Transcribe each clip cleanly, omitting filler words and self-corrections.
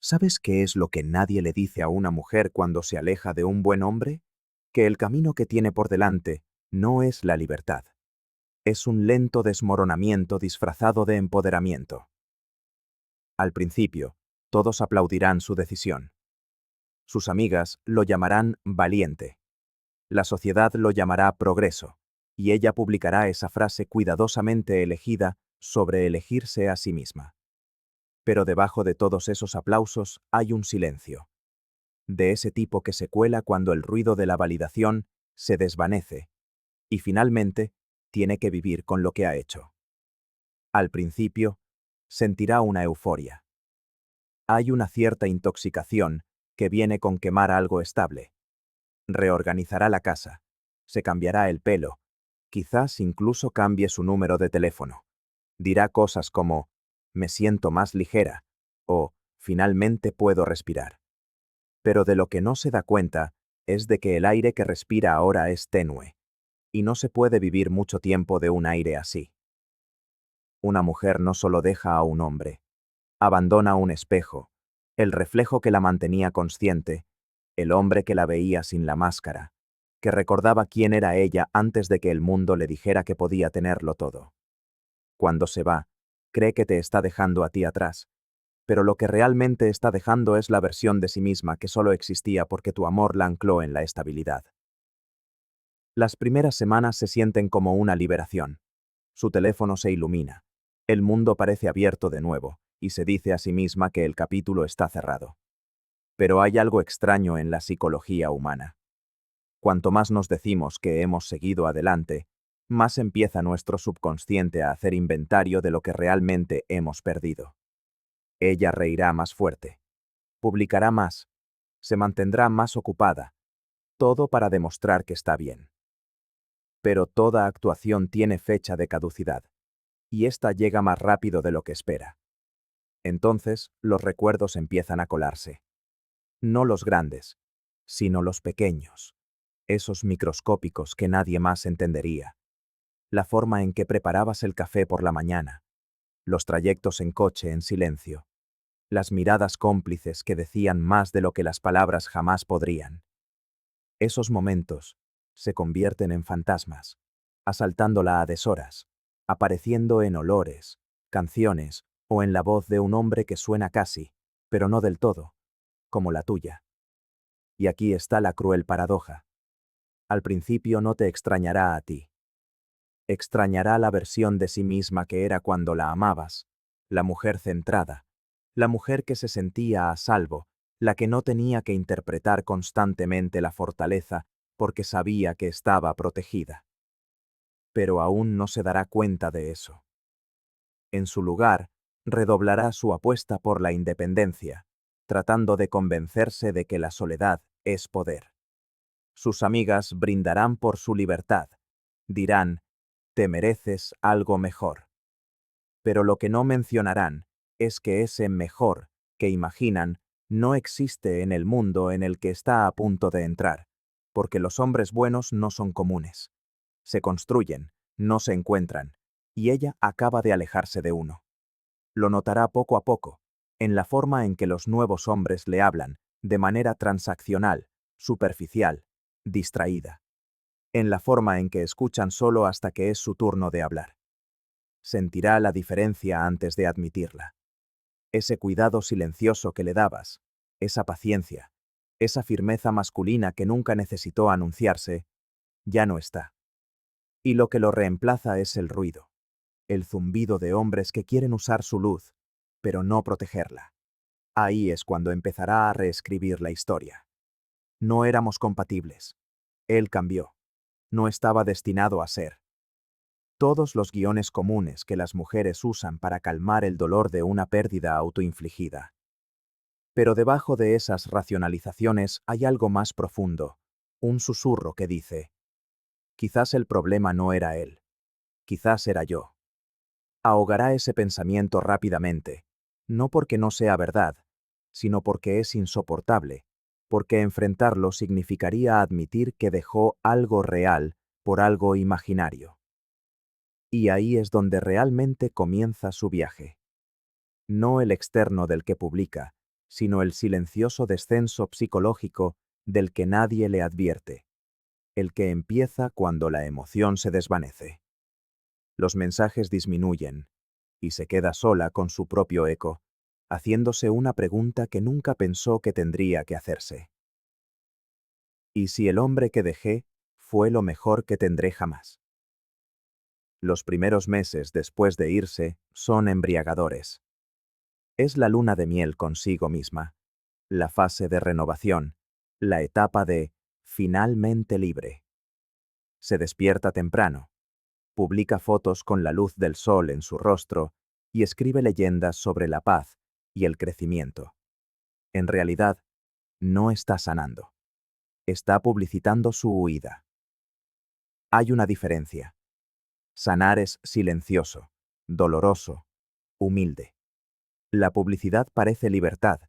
¿Sabes qué es lo que nadie le dice a una mujer cuando se aleja de un buen hombre? Que el camino que tiene por delante no es la libertad. Es un lento desmoronamiento disfrazado de empoderamiento. Al principio, todos aplaudirán su decisión. Sus amigas lo llamarán valiente. La sociedad lo llamará progreso. Y ella publicará esa frase cuidadosamente elegida sobre elegirse a sí misma. Pero debajo de todos esos aplausos hay un silencio. De ese tipo que se cuela cuando el ruido de la validación se desvanece y finalmente tiene que vivir con lo que ha hecho. Al principio, sentirá una euforia. Hay una cierta intoxicación que viene con quemar algo estable. Reorganizará la casa, se cambiará el pelo, quizás incluso cambie su número de teléfono. Dirá cosas como, me siento más ligera, o, finalmente puedo respirar. Pero de lo que no se da cuenta es de que el aire que respira ahora es tenue, y no se puede vivir mucho tiempo de un aire así. Una mujer no solo deja a un hombre, abandona un espejo, el reflejo que la mantenía consciente, el hombre que la veía sin la máscara, que recordaba quién era ella antes de que el mundo le dijera que podía tenerlo todo. Cuando se va, cree que te está dejando a ti atrás, pero lo que realmente está dejando es la versión de sí misma que solo existía porque tu amor la ancló en la estabilidad. Las primeras semanas se sienten como una liberación. Su teléfono se ilumina. El mundo parece abierto de nuevo, y se dice a sí misma que el capítulo está cerrado. Pero hay algo extraño en la psicología humana. Cuanto más nos decimos que hemos seguido adelante, más empieza nuestro subconsciente a hacer inventario de lo que realmente hemos perdido. Ella reirá más fuerte, publicará más, se mantendrá más ocupada, todo para demostrar que está bien. Pero toda actuación tiene fecha de caducidad, y esta llega más rápido de lo que espera. Entonces, los recuerdos empiezan a colarse. No los grandes, sino los pequeños, esos microscópicos que nadie más entendería. La forma en que preparabas el café por la mañana, los trayectos en coche en silencio, las miradas cómplices que decían más de lo que las palabras jamás podrían. Esos momentos se convierten en fantasmas, asaltándola a deshoras, apareciendo en olores, canciones o en la voz de un hombre que suena casi, pero no del todo, como la tuya. Y aquí está la cruel paradoja. Al principio no te extrañará a ti. Extrañará la versión de sí misma que era cuando la amabas, la mujer centrada, la mujer que se sentía a salvo, la que no tenía que interpretar constantemente la fortaleza porque sabía que estaba protegida. Pero aún no se dará cuenta de eso. En su lugar, redoblará su apuesta por la independencia, tratando de convencerse de que la soledad es poder. Sus amigas brindarán por su libertad. Dirán, te mereces algo mejor. Pero lo que no mencionarán es que ese mejor que imaginan no existe en el mundo en el que está a punto de entrar, porque los hombres buenos no son comunes. Se construyen, no se encuentran, y ella acaba de alejarse de uno. Lo notará poco a poco, en la forma en que los nuevos hombres le hablan, de manera transaccional, superficial, distraída. En la forma en que escuchan solo hasta que es su turno de hablar. Sentirá la diferencia antes de admitirla. Ese cuidado silencioso que le dabas, esa paciencia, esa firmeza masculina que nunca necesitó anunciarse, ya no está. Y lo que lo reemplaza es el ruido, el zumbido de hombres que quieren usar su luz, pero no protegerla. Ahí es cuando empezará a reescribir la historia. No éramos compatibles. Él cambió. No estaba destinado a ser. Todos los guiones comunes que las mujeres usan para calmar el dolor de una pérdida autoinfligida. Pero debajo de esas racionalizaciones hay algo más profundo, un susurro que dice, quizás el problema no era él, quizás era yo. Ahogará ese pensamiento rápidamente, no porque no sea verdad, sino porque es insoportable, porque enfrentarlo significaría admitir que dejó algo real por algo imaginario. Y ahí es donde realmente comienza su viaje. No el externo del que publica, sino el silencioso descenso psicológico del que nadie le advierte, el que empieza cuando la emoción se desvanece. Los mensajes disminuyen, y se queda sola con su propio eco, haciéndose una pregunta que nunca pensó que tendría que hacerse. ¿Y si el hombre que dejé fue lo mejor que tendré jamás? Los primeros meses después de irse son embriagadores. Es la luna de miel consigo misma, la fase de renovación, la etapa de finalmente libre. Se despierta temprano, publica fotos con la luz del sol en su rostro y escribe leyendas sobre la paz y el crecimiento. En realidad, no está sanando. Está publicitando su huida. Hay una diferencia. Sanar es silencioso, doloroso, humilde. La publicidad parece libertad,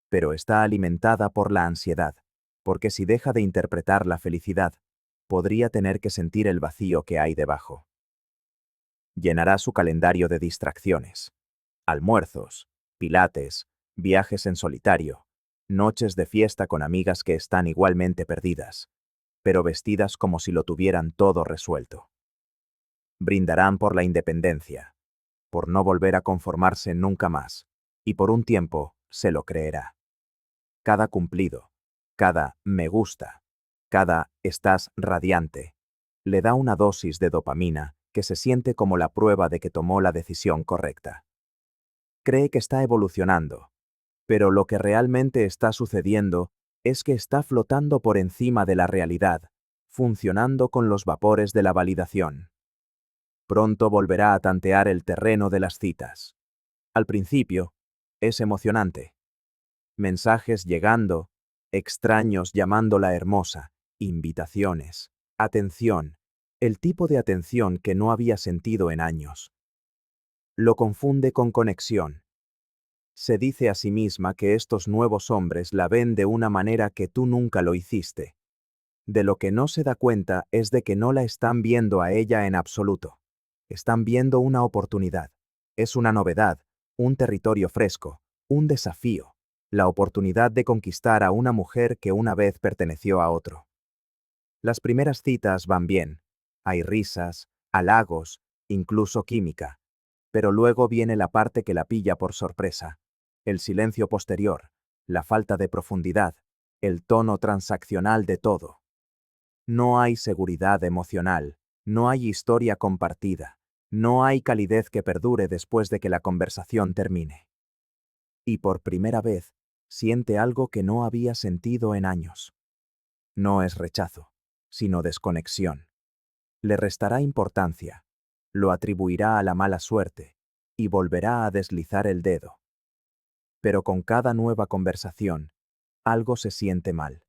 pero está alimentada por la ansiedad, porque si deja de interpretar la felicidad, podría tener que sentir el vacío que hay debajo. Llenará su calendario de distracciones. Almuerzos, pilates, viajes en solitario, noches de fiesta con amigas que están igualmente perdidas, pero vestidas como si lo tuvieran todo resuelto. Brindarán por la independencia, por no volver a conformarse nunca más, y por un tiempo se lo creerá. Cada cumplido, cada me gusta, cada estás radiante, le da una dosis de dopamina que se siente como la prueba de que tomó la decisión correcta. Cree que está evolucionando, pero lo que realmente está sucediendo es que está flotando por encima de la realidad, funcionando con los vapores de la validación. Pronto volverá a tantear el terreno de las citas. Al principio, es emocionante. Mensajes llegando, extraños llamándola hermosa, invitaciones, atención, el tipo de atención que no había sentido en años. Lo confunde con conexión. Se dice a sí misma que estos nuevos hombres la ven de una manera que tú nunca lo hiciste. De lo que no se da cuenta es de que no la están viendo a ella en absoluto. Están viendo una oportunidad. Es una novedad, un territorio fresco, un desafío, la oportunidad de conquistar a una mujer que una vez perteneció a otro. Las primeras citas van bien. Hay risas, halagos, incluso química. Pero luego viene la parte que la pilla por sorpresa. El silencio posterior, la falta de profundidad, el tono transaccional de todo. No hay seguridad emocional, no hay historia compartida, no hay calidez que perdure después de que la conversación termine. Y por primera vez, siente algo que no había sentido en años. No es rechazo, sino desconexión. Le restará importancia, lo atribuirá a la mala suerte, y volverá a deslizar el dedo. Pero con cada nueva conversación, algo se siente mal.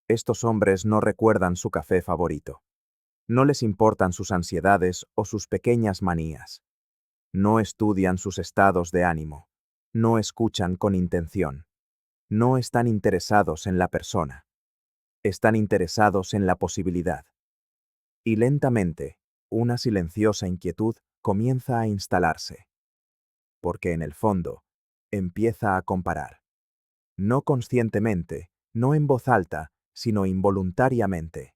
Estos hombres no recuerdan su café favorito. No les importan sus ansiedades o sus pequeñas manías. No estudian sus estados de ánimo. No escuchan con intención. No están interesados en la persona. Están interesados en la posibilidad. Y lentamente, una silenciosa inquietud comienza a instalarse. Porque en el fondo, empieza a comparar. No conscientemente, no en voz alta, sino involuntariamente.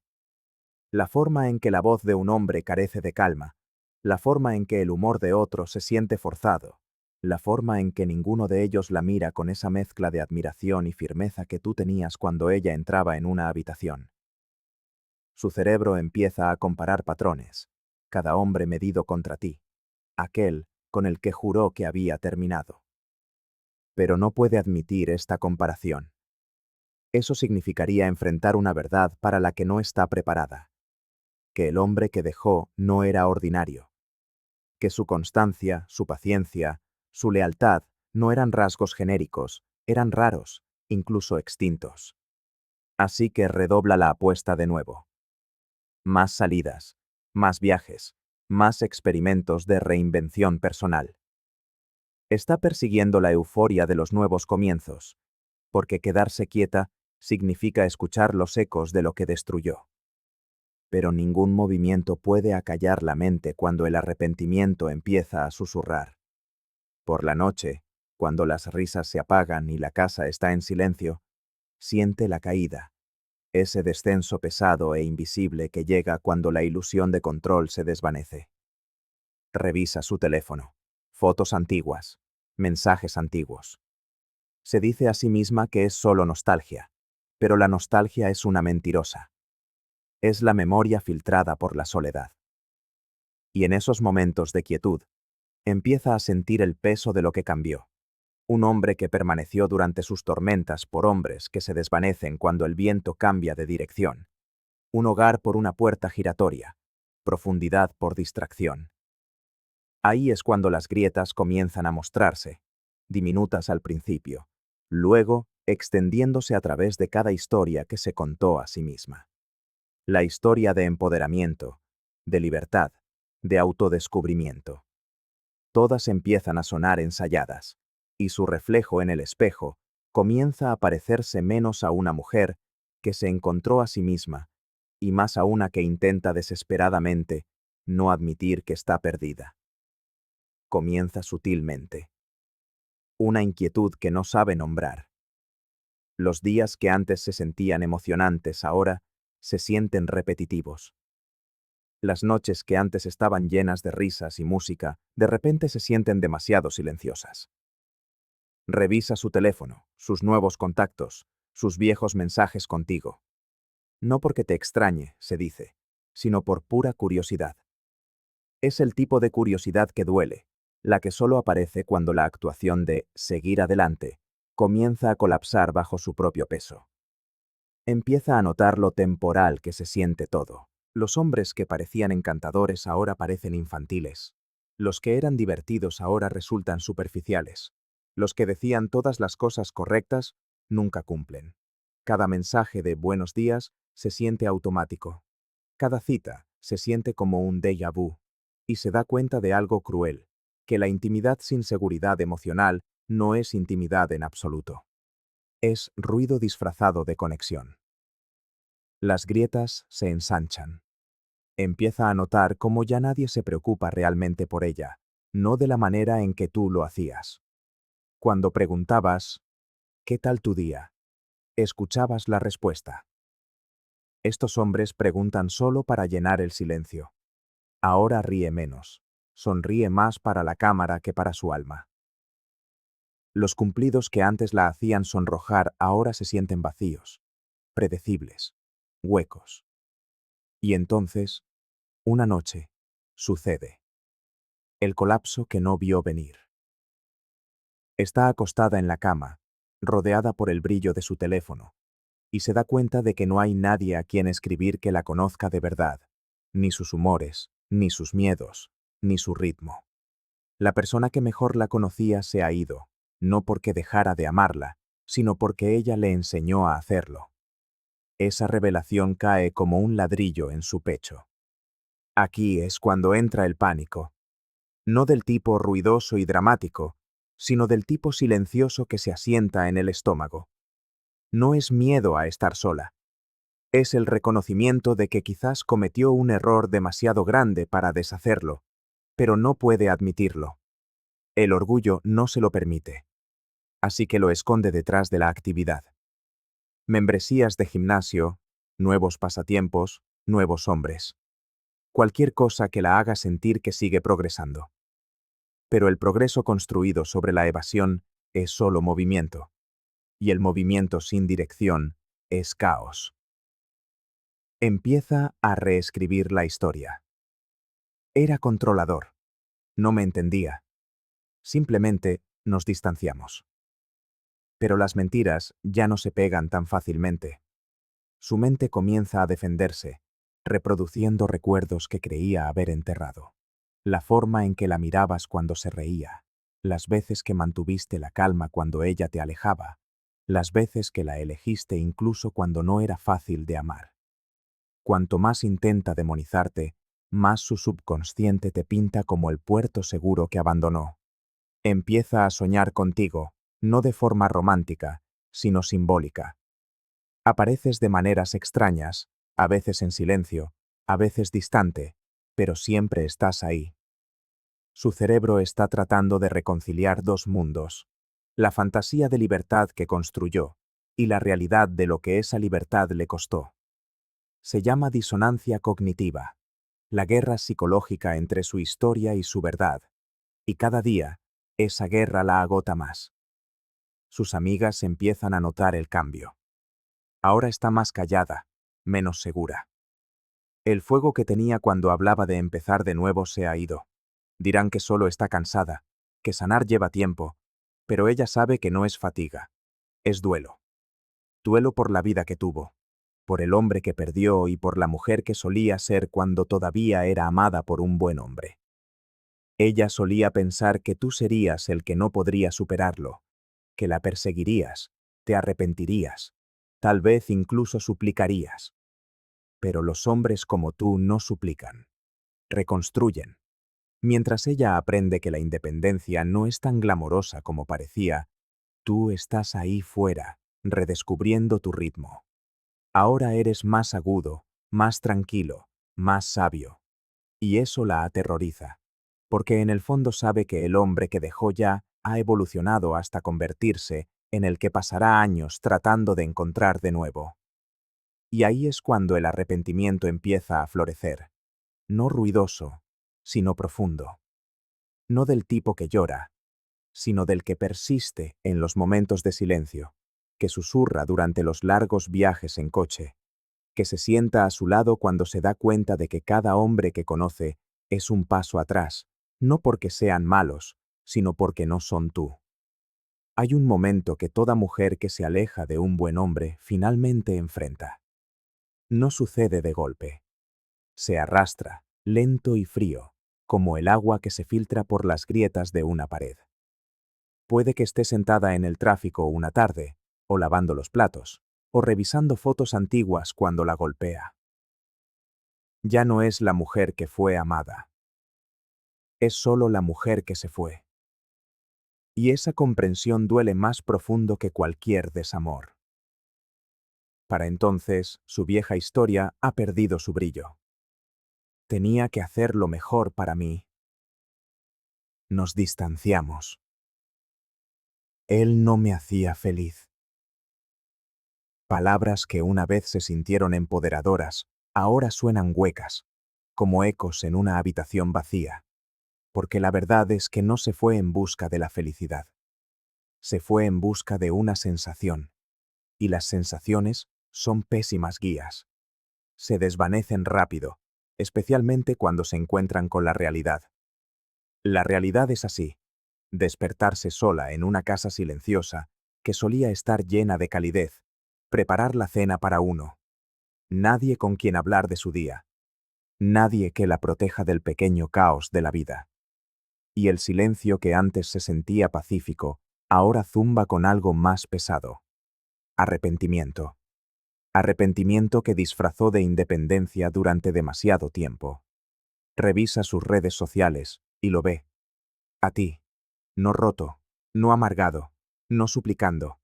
La forma en que la voz de un hombre carece de calma, la forma en que el humor de otro se siente forzado, la forma en que ninguno de ellos la mira con esa mezcla de admiración y firmeza que tú tenías cuando ella entraba en una habitación. Su cerebro empieza a comparar patrones, cada hombre medido contra ti, aquel con el que juró que había terminado. Pero no puede admitir esta comparación. Eso significaría enfrentar una verdad para la que no está preparada. Que el hombre que dejó no era ordinario. Que su constancia, su paciencia, su lealtad no eran rasgos genéricos, eran raros, incluso extintos. Así que redobla la apuesta de nuevo. Más salidas, más viajes, más experimentos de reinvención personal. Está persiguiendo la euforia de los nuevos comienzos, porque quedarse quieta significa escuchar los ecos de lo que destruyó. Pero ningún movimiento puede acallar la mente cuando el arrepentimiento empieza a susurrar. Por la noche, cuando las risas se apagan y la casa está en silencio, siente la caída, ese descenso pesado e invisible que llega cuando la ilusión de control se desvanece. Revisa su teléfono, fotos antiguas, mensajes antiguos. Se dice a sí misma que es solo nostalgia, pero la nostalgia es una mentirosa. Es la memoria filtrada por la soledad. Y en esos momentos de quietud, empieza a sentir el peso de lo que cambió. Un hombre que permaneció durante sus tormentas por hombres que se desvanecen cuando el viento cambia de dirección. Un hogar por una puerta giratoria. Profundidad por distracción. Ahí es cuando las grietas comienzan a mostrarse, diminutas al principio, luego extendiéndose a través de cada historia que se contó a sí misma. La historia de empoderamiento, de libertad, de autodescubrimiento. Todas empiezan a sonar ensayadas, y su reflejo en el espejo comienza a parecerse menos a una mujer que se encontró a sí misma, y más a una que intenta desesperadamente no admitir que está perdida. Comienza sutilmente. Una inquietud que no sabe nombrar. Los días que antes se sentían emocionantes ahora se sienten repetitivos. Las noches que antes estaban llenas de risas y música, de repente se sienten demasiado silenciosas. Revisa su teléfono, sus nuevos contactos, sus viejos mensajes contigo. No porque te extrañe, se dice, sino por pura curiosidad. Es el tipo de curiosidad que duele, la que solo aparece cuando la actuación de seguir adelante comienza a colapsar bajo su propio peso. Empieza a notar lo temporal que se siente todo. Los hombres que parecían encantadores ahora parecen infantiles. Los que eran divertidos ahora resultan superficiales. Los que decían todas las cosas correctas nunca cumplen. Cada mensaje de buenos días se siente automático. Cada cita se siente como un déjà vu. Y se da cuenta de algo cruel, que la intimidad sin seguridad emocional no es intimidad en absoluto. Es ruido disfrazado de conexión. Las grietas se ensanchan. Empieza a notar cómo ya nadie se preocupa realmente por ella, no de la manera en que tú lo hacías. Cuando preguntabas, ¿qué tal tu día?, escuchabas la respuesta. Estos hombres preguntan solo para llenar el silencio. Ahora ríe menos. Sonríe más para la cámara que para su alma. Los cumplidos que antes la hacían sonrojar ahora se sienten vacíos, predecibles, huecos. Y entonces, una noche, sucede. El colapso que no vio venir. Está acostada en la cama, rodeada por el brillo de su teléfono, y se da cuenta de que no hay nadie a quien escribir que la conozca de verdad, ni sus humores, ni sus miedos, ni su ritmo. La persona que mejor la conocía se ha ido, no porque dejara de amarla, sino porque ella le enseñó a hacerlo. Esa revelación cae como un ladrillo en su pecho. Aquí es cuando entra el pánico. No del tipo ruidoso y dramático, sino del tipo silencioso que se asienta en el estómago. No es miedo a estar sola. Es el reconocimiento de que quizás cometió un error demasiado grande para deshacerlo, pero no puede admitirlo. El orgullo no se lo permite. Así que lo esconde detrás de la actividad. Membresías de gimnasio, nuevos pasatiempos, nuevos hombres. Cualquier cosa que la haga sentir que sigue progresando. Pero el progreso construido sobre la evasión es solo movimiento. Y el movimiento sin dirección es caos. Empieza a reescribir la historia. Era controlador. No me entendía. Simplemente nos distanciamos. Pero las mentiras ya no se pegan tan fácilmente. Su mente comienza a defenderse, reproduciendo recuerdos que creía haber enterrado. La forma en que la mirabas cuando se reía, las veces que mantuviste la calma cuando ella te alejaba, las veces que la elegiste incluso cuando no era fácil de amar. Cuanto más intenta demonizarte, más su subconsciente te pinta como el puerto seguro que abandonó. Empieza a soñar contigo, no de forma romántica, sino simbólica. Apareces de maneras extrañas, a veces en silencio, a veces distante, pero siempre estás ahí. Su cerebro está tratando de reconciliar dos mundos, la fantasía de libertad que construyó y la realidad de lo que esa libertad le costó. Se llama disonancia cognitiva, la guerra psicológica entre su historia y su verdad, y cada día, esa guerra la agota más. Sus amigas empiezan a notar el cambio. Ahora está más callada, menos segura. El fuego que tenía cuando hablaba de empezar de nuevo se ha ido. Dirán que solo está cansada, que sanar lleva tiempo, pero ella sabe que no es fatiga, es duelo. Duelo por la vida que tuvo, por el hombre que perdió y por la mujer que solía ser cuando todavía era amada por un buen hombre. Ella solía pensar que tú serías el que no podría superarlo, que la perseguirías, te arrepentirías, tal vez incluso suplicarías. Pero los hombres como tú no suplican, reconstruyen. Mientras ella aprende que la independencia no es tan glamorosa como parecía, tú estás ahí fuera, redescubriendo tu ritmo. Ahora eres más agudo, más tranquilo, más sabio. Y eso la aterroriza, porque en el fondo sabe que el hombre que dejó ya ha evolucionado hasta convertirse en el que pasará años tratando de encontrar de nuevo. Y ahí es cuando el arrepentimiento empieza a florecer, no ruidoso, sino profundo. No del tipo que llora, sino del que persiste en los momentos de silencio, que susurra durante los largos viajes en coche, que se sienta a su lado cuando se da cuenta de que cada hombre que conoce es un paso atrás, no porque sean malos, sino porque no son tú. Hay un momento que toda mujer que se aleja de un buen hombre finalmente enfrenta. No sucede de golpe. Se arrastra, lento y frío, como el agua que se filtra por las grietas de una pared. Puede que esté sentada en el tráfico una tarde, o lavando los platos, o revisando fotos antiguas cuando la golpea. Ya no es la mujer que fue amada. Es solo la mujer que se fue. Y esa comprensión duele más profundo que cualquier desamor. Para entonces, su vieja historia ha perdido su brillo. Tenía que hacer lo mejor para mí. Nos distanciamos. Él no me hacía feliz. Palabras que una vez se sintieron empoderadoras, ahora suenan huecas, como ecos en una habitación vacía, porque la verdad es que no se fue en busca de la felicidad. Se fue en busca de una sensación, y las sensaciones son pésimas guías. Se desvanecen rápido, especialmente cuando se encuentran con la realidad. La realidad es así, despertarse sola en una casa silenciosa que solía estar llena de calidez, preparar la cena para uno. Nadie con quien hablar de su día. Nadie que la proteja del pequeño caos de la vida. Y el silencio que antes se sentía pacífico, ahora zumba con algo más pesado. Arrepentimiento. Arrepentimiento que disfrazó de independencia durante demasiado tiempo. Revisa sus redes sociales y lo ve. A ti. No roto, no amargado, no suplicando.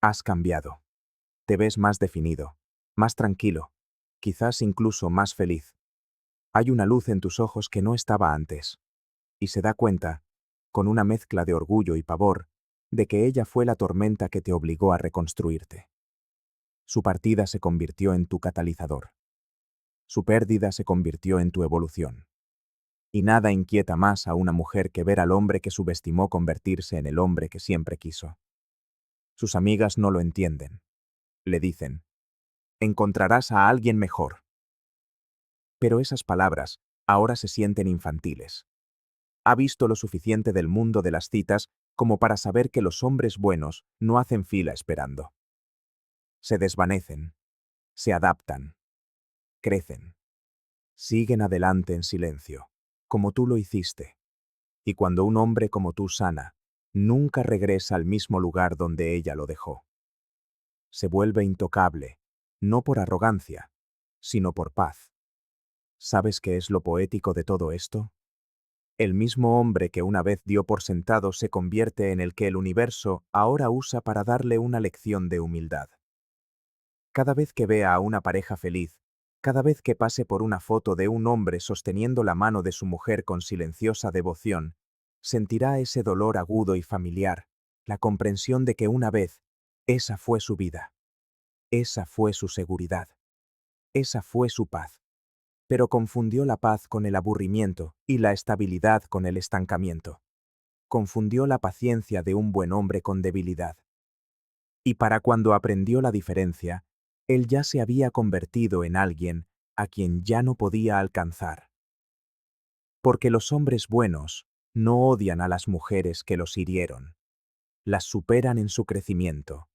Has cambiado. Te ves más definido, más tranquilo, quizás incluso más feliz. Hay una luz en tus ojos que no estaba antes. Y se da cuenta, con una mezcla de orgullo y pavor, de que ella fue la tormenta que te obligó a reconstruirte. Su partida se convirtió en tu catalizador. Su pérdida se convirtió en tu evolución. Y nada inquieta más a una mujer que ver al hombre que subestimó convertirse en el hombre que siempre quiso. Sus amigas no lo entienden. Le dicen, encontrarás a alguien mejor. Pero esas palabras ahora se sienten infantiles. Ha visto lo suficiente del mundo de las citas como para saber que los hombres buenos no hacen fila esperando. Se desvanecen, se adaptan, crecen, siguen adelante en silencio, como tú lo hiciste. Y cuando un hombre como tú sana, nunca regresa al mismo lugar donde ella lo dejó. Se vuelve intocable, no por arrogancia, sino por paz. ¿Sabes qué es lo poético de todo esto? El mismo hombre que una vez dio por sentado se convierte en el que el universo ahora usa para darle una lección de humildad. Cada vez que vea a una pareja feliz, cada vez que pase por una foto de un hombre sosteniendo la mano de su mujer con silenciosa devoción, sentirá ese dolor agudo y familiar, la comprensión de que una vez esa fue su vida, esa fue su seguridad, esa fue su paz. Pero confundió la paz con el aburrimiento y la estabilidad con el estancamiento. Confundió la paciencia de un buen hombre con debilidad. Y para cuando aprendió la diferencia, él ya se había convertido en alguien a quien ya no podía alcanzar. Porque los hombres buenos no odian a las mujeres que los hirieron. Las superan en su crecimiento.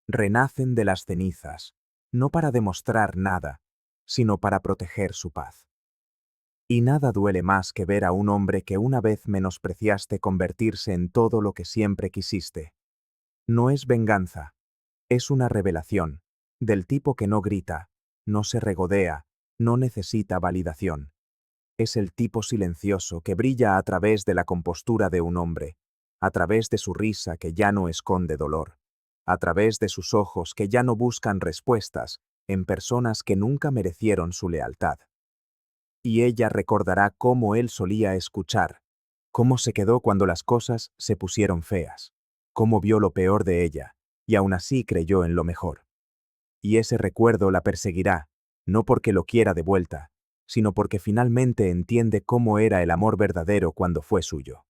Renacen de las cenizas, no para demostrar nada, sino para proteger su paz. Y nada duele más que ver a un hombre que una vez menospreciaste convertirse en todo lo que siempre quisiste. No es venganza, es una revelación, del tipo que no grita, no se regodea, no necesita validación. Es el tipo silencioso que brilla a través de la compostura de un hombre, a través de su risa que ya no esconde dolor, a través de sus ojos que ya no buscan respuestas en personas que nunca merecieron su lealtad. Y ella recordará cómo él solía escuchar, cómo se quedó cuando las cosas se pusieron feas, cómo vio lo peor de ella, y aún así creyó en lo mejor. Y ese recuerdo la perseguirá, no porque lo quiera de vuelta, sino porque finalmente entiende cómo era el amor verdadero cuando fue suyo.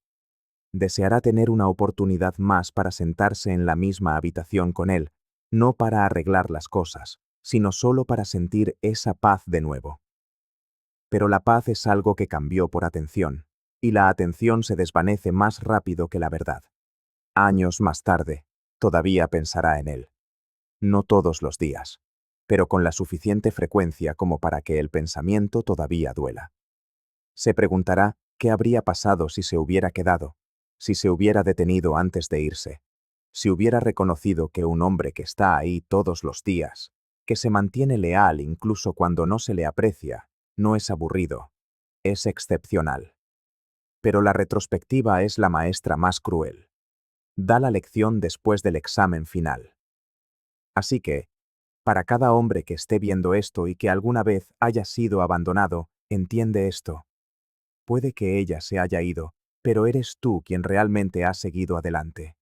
Deseará tener una oportunidad más para sentarse en la misma habitación con él, no para arreglar las cosas, sino solo para sentir esa paz de nuevo. Pero la paz es algo que cambió por atención, y la atención se desvanece más rápido que la verdad. Años más tarde, todavía pensará en él. No todos los días, pero con la suficiente frecuencia como para que el pensamiento todavía duela. Se preguntará qué habría pasado si se hubiera quedado, si se hubiera detenido antes de irse, si hubiera reconocido que un hombre que está ahí todos los días, que se mantiene leal incluso cuando no se le aprecia, no es aburrido, es excepcional. Pero la retrospectiva es la maestra más cruel. Da la lección después del examen final. Así que, para cada hombre que esté viendo esto y que alguna vez haya sido abandonado, entiende esto. Puede que ella se haya ido, pero eres tú quien realmente ha seguido adelante.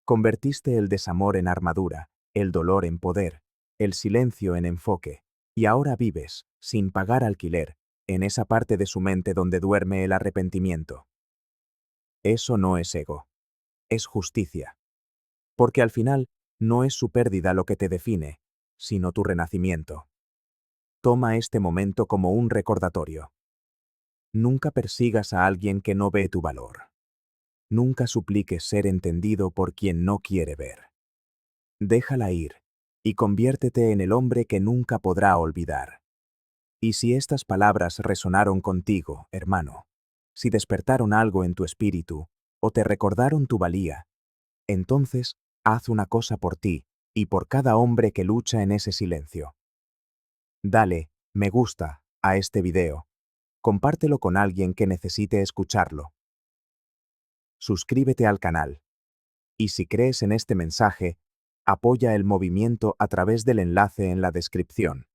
Convertiste el desamor en armadura, el dolor en poder, el silencio en enfoque, y ahora vives, sin pagar alquiler, en esa parte de su mente donde duerme el arrepentimiento. Eso no es ego, es justicia. Porque al final, no es su pérdida lo que te define, sino tu renacimiento. Toma este momento como un recordatorio. Nunca persigas a alguien que no ve tu valor. Nunca supliques ser entendido por quien no quiere ver. Déjala ir, y conviértete en el hombre que nunca podrá olvidar. Y si estas palabras resonaron contigo, hermano, si despertaron algo en tu espíritu, o te recordaron tu valía, entonces, haz una cosa por ti, y por cada hombre que lucha en ese silencio. Dale, me gusta, a este video. Compártelo con alguien que necesite escucharlo. Suscríbete al canal. Y si crees en este mensaje, apoya el movimiento a través del enlace en la descripción.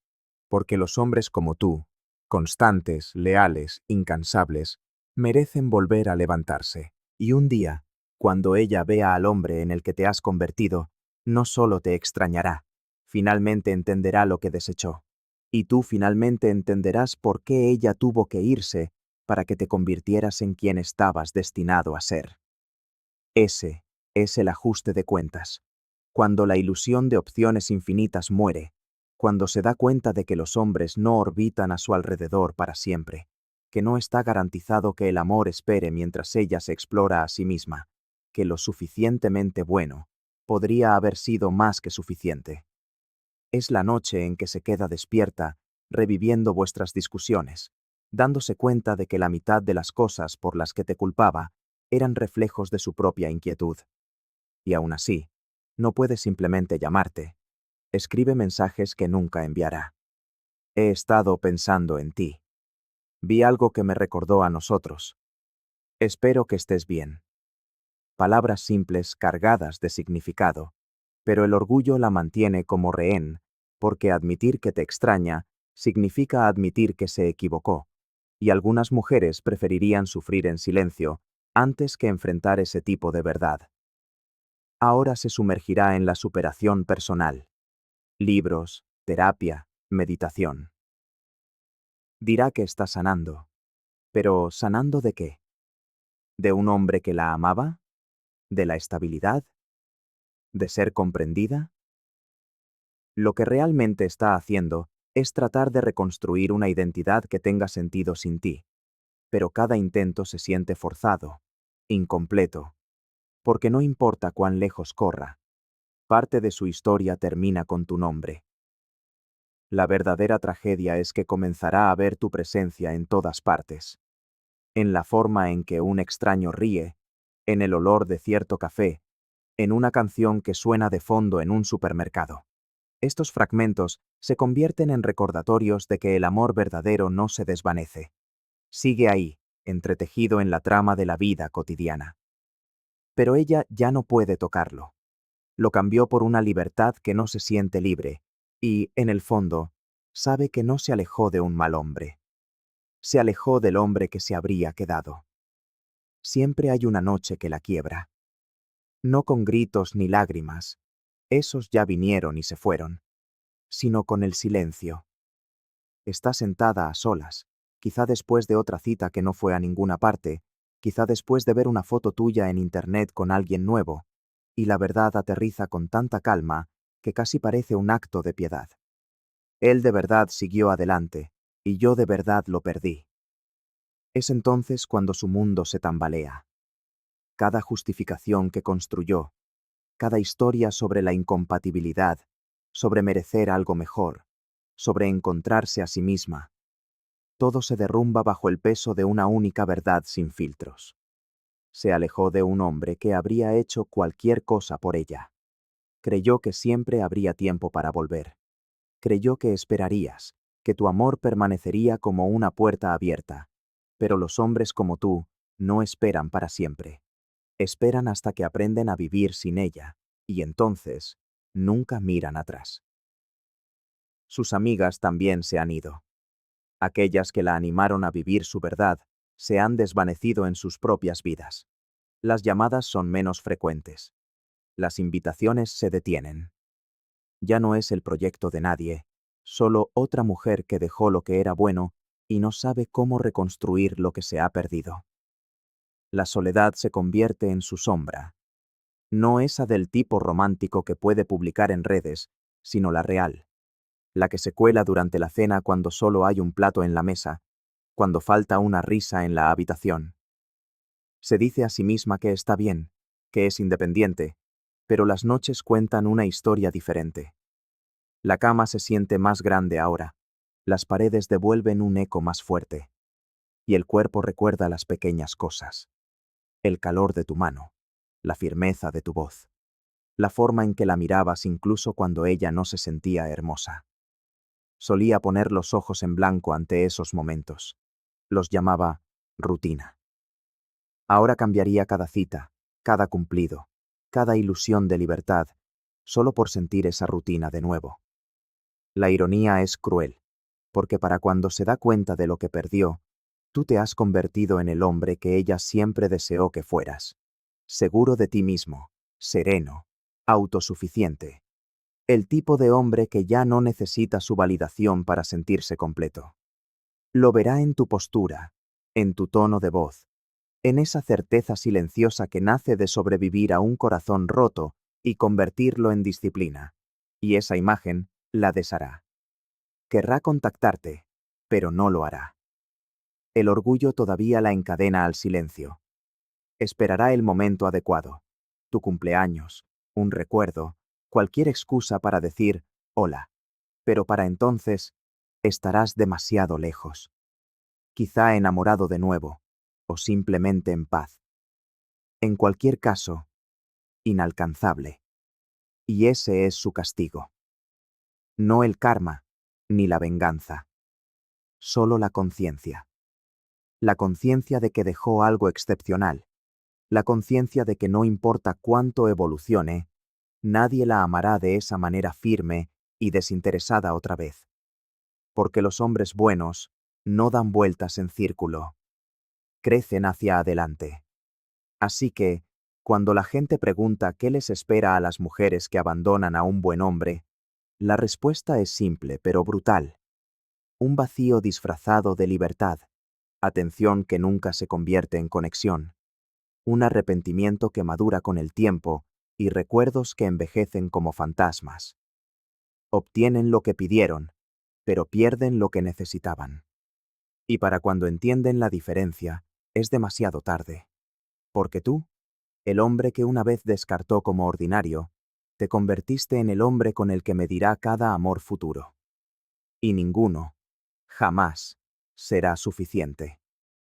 Porque los hombres como tú, constantes, leales, incansables, merecen volver a levantarse. Y un día, cuando ella vea al hombre en el que te has convertido, no solo te extrañará, finalmente entenderá lo que desechó. Y tú finalmente entenderás por qué ella tuvo que irse para que te convirtieras en quien estabas destinado a ser. Ese es el ajuste de cuentas. Cuando la ilusión de opciones infinitas muere, cuando se da cuenta de que los hombres no orbitan a su alrededor para siempre, que no está garantizado que el amor espere mientras ella se explora a sí misma, que lo suficientemente bueno podría haber sido más que suficiente. Es la noche en que se queda despierta, reviviendo vuestras discusiones, dándose cuenta de que la mitad de las cosas por las que te culpaba eran reflejos de su propia inquietud. Y aún así, no puede simplemente llamarte. Escribe mensajes que nunca enviará. He estado pensando en ti. Vi algo que me recordó a nosotros. Espero que estés bien. Palabras simples cargadas de significado, pero el orgullo la mantiene como rehén, porque admitir que te extraña significa admitir que se equivocó, y algunas mujeres preferirían sufrir en silencio antes que enfrentar ese tipo de verdad. Ahora se sumergirá en la superación personal. Libros, terapia, meditación. Dirá que está sanando. Pero ¿sanando de qué? ¿De un hombre que la amaba? ¿De la estabilidad? ¿De ser comprendida? Lo que realmente está haciendo es tratar de reconstruir una identidad que tenga sentido sin ti. Pero cada intento se siente forzado, incompleto, porque no importa cuán lejos corra, parte de su historia termina con tu nombre. La verdadera tragedia es que comenzará a ver tu presencia en todas partes. En la forma en que un extraño ríe, en el olor de cierto café, en una canción que suena de fondo en un supermercado. Estos fragmentos se convierten en recordatorios de que el amor verdadero no se desvanece. Sigue ahí, entretejido en la trama de la vida cotidiana. Pero ella ya no puede tocarlo. Lo cambió por una libertad que no se siente libre, y, en el fondo, sabe que no se alejó de un mal hombre. Se alejó del hombre que se habría quedado. Siempre hay una noche que la quiebra. No con gritos ni lágrimas, esos ya vinieron y se fueron, sino con el silencio. Está sentada a solas, quizá después de otra cita que no fue a ninguna parte, quizá después de ver una foto tuya en internet con alguien nuevo, y la verdad aterriza con tanta calma que casi parece un acto de piedad. Él de verdad siguió adelante, y yo de verdad lo perdí. Es entonces cuando su mundo se tambalea. Cada justificación que construyó, cada historia sobre la incompatibilidad, sobre merecer algo mejor, sobre encontrarse a sí misma, todo se derrumba bajo el peso de una única verdad sin filtros. Se alejó de un hombre que habría hecho cualquier cosa por ella. Creyó que siempre habría tiempo para volver. Creyó que esperarías, que tu amor permanecería como una puerta abierta. Pero los hombres como tú no esperan para siempre. Esperan hasta que aprenden a vivir sin ella, y entonces nunca miran atrás. Sus amigas también se han ido. Aquellas que la animaron a vivir su verdad se han desvanecido en sus propias vidas. Las llamadas son menos frecuentes. Las invitaciones se detienen. Ya no es el proyecto de nadie, solo otra mujer que dejó lo que era bueno y no sabe cómo reconstruir lo que se ha perdido. La soledad se convierte en su sombra. No esa del tipo romántico que puede publicar en redes, sino la real. La que se cuela durante la cena cuando solo hay un plato en la mesa, cuando falta una risa en la habitación. Se dice a sí misma que está bien, que es independiente, pero las noches cuentan una historia diferente. La cama se siente más grande ahora, las paredes devuelven un eco más fuerte, y el cuerpo recuerda las pequeñas cosas. El calor de tu mano, la firmeza de tu voz, la forma en que la mirabas incluso cuando ella no se sentía hermosa. Solía poner los ojos en blanco ante esos momentos. Los llamaba rutina. Ahora cambiaría cada cita, cada cumplido, cada ilusión de libertad, solo por sentir esa rutina de nuevo. La ironía es cruel, porque para cuando se da cuenta de lo que perdió, tú te has convertido en el hombre que ella siempre deseó que fueras. Seguro de ti mismo, sereno, autosuficiente. El tipo de hombre que ya no necesita su validación para sentirse completo. Lo verá en tu postura, en tu tono de voz, en esa certeza silenciosa que nace de sobrevivir a un corazón roto y convertirlo en disciplina. Y esa imagen la deshará. Querrá contactarte, pero no lo hará. El orgullo todavía la encadena al silencio. Esperará el momento adecuado, tu cumpleaños, un recuerdo, cualquier excusa para decir hola. Pero para entonces, estarás demasiado lejos. Quizá enamorado de nuevo, o simplemente en paz. En cualquier caso, inalcanzable. Y ese es su castigo. No el karma, ni la venganza. Solo la conciencia. La conciencia de que dejó algo excepcional. La conciencia de que no importa cuánto evolucione, nadie la amará de esa manera firme y desinteresada otra vez. Porque los hombres buenos no dan vueltas en círculo. Crecen hacia adelante. Así que, Cuando la gente pregunta qué les espera a las mujeres que abandonan a un buen hombre, la respuesta es simple pero brutal. Un vacío disfrazado de libertad, atención que nunca se convierte en conexión, un arrepentimiento que madura con el tiempo y recuerdos que envejecen como fantasmas. Obtienen lo que pidieron, pero pierden lo que necesitaban. Y para cuando entienden la diferencia, es demasiado tarde. Porque tú, el hombre que una vez descartó como ordinario, te convertiste en el hombre con el que medirá cada amor futuro. Y ninguno, jamás, será suficiente.